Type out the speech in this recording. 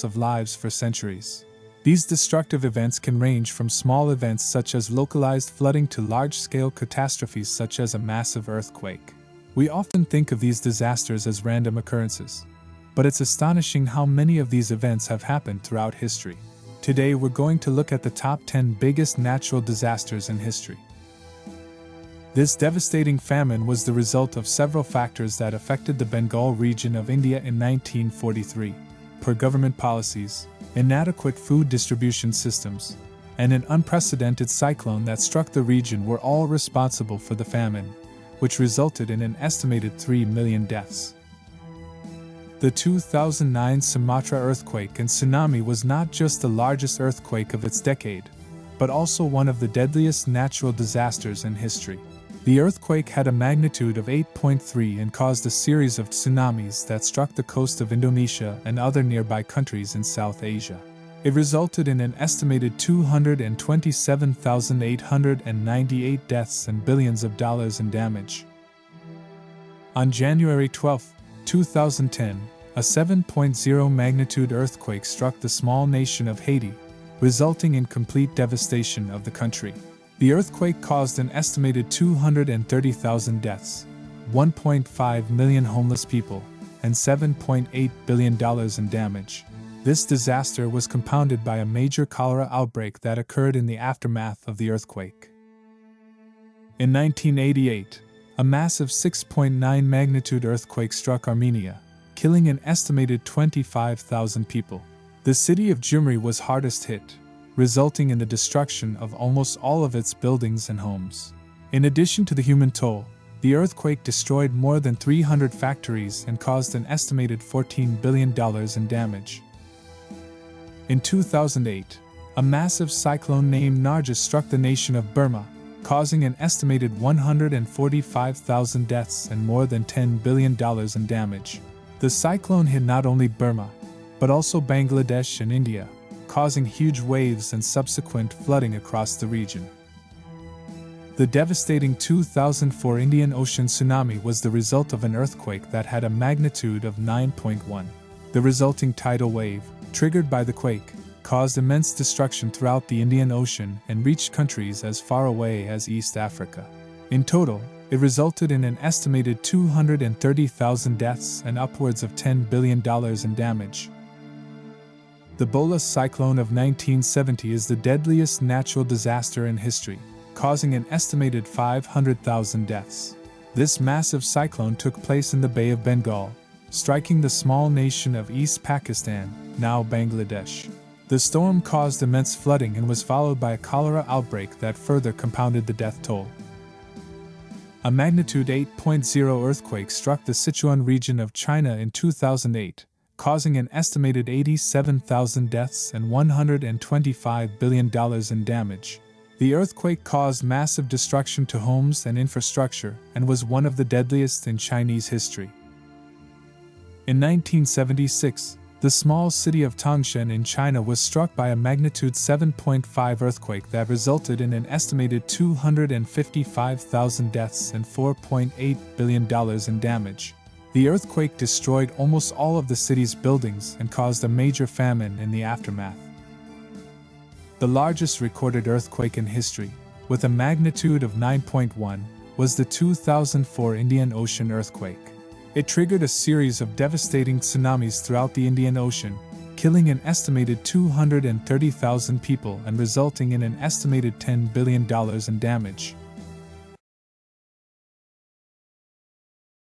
of lives for centuries. These destructive events can range from small events such as localized flooding to large-scale catastrophes such as a massive earthquake. We often think of these disasters as random occurrences, but it's astonishing how many of these events have happened throughout history. Today we're going to look at the top 10 biggest natural disasters in history. This devastating famine was the result of several factors that affected the Bengal region of India in 1943. Poor government policies, inadequate food distribution systems, and an unprecedented cyclone that struck the region were all responsible for the famine, which resulted in an estimated 3 million deaths. The 2009 Sumatra earthquake and tsunami was not just the largest earthquake of its decade, but also one of the deadliest natural disasters in history. The earthquake had a magnitude of 8.3 and caused a series of tsunamis that struck the coast of Indonesia and other nearby countries in South Asia. It resulted in an estimated 227,898 deaths and billions of dollars in damage. On January 12, 2010, a 7.0 magnitude earthquake struck the small nation of Haiti, resulting in complete devastation of the country. The earthquake caused an estimated 230,000 deaths, 1.5 million homeless people, and $7.8 billion in damage. This disaster was compounded by a major cholera outbreak that occurred in the aftermath of the earthquake. In 1988, a massive 6.9 magnitude earthquake struck Armenia, killing an estimated 25,000 people. The city of Gyumri was hardest hit, resulting in the destruction of almost all of its buildings and homes. In addition to the human toll, the earthquake destroyed more than 300 factories and caused an estimated $14 billion in damage. In 2008, a massive cyclone named Nargis struck the nation of Burma, causing an estimated 145,000 deaths and more than $10 billion in damage. The cyclone hit not only Burma, but also Bangladesh and India, causing huge waves and subsequent flooding across the region. The devastating 2004 Indian Ocean tsunami was the result of an earthquake that had a magnitude of 9.1. The resulting tidal wave, triggered by the quake, caused immense destruction throughout the Indian Ocean and reached countries as far away as East Africa. In total, it resulted in an estimated 230,000 deaths and upwards of $10 billion in damage. The Bola cyclone of 1970 is the deadliest natural disaster in history, causing an estimated 500,000 deaths. This massive cyclone took place in the Bay of Bengal, striking the small nation of East Pakistan, now Bangladesh. The storm caused immense flooding and was followed by a cholera outbreak that further compounded the death toll. A magnitude 8.0 earthquake struck the Sichuan region of China in 2008, causing an estimated 87,000 deaths and $125 billion in damage. The earthquake caused massive destruction to homes and infrastructure and was one of the deadliest in Chinese history. In 1976, the small city of Tangshan in China was struck by a magnitude 7.5 earthquake that resulted in an estimated 255,000 deaths and $4.8 billion in damage. The earthquake destroyed almost all of the city's buildings and caused a major famine in the aftermath. The largest recorded earthquake in history, with a magnitude of 9.1, was the 2004 Indian Ocean earthquake. It triggered a series of devastating tsunamis throughout the Indian Ocean, killing an estimated 230,000 people and resulting in an estimated $10 billion in damage.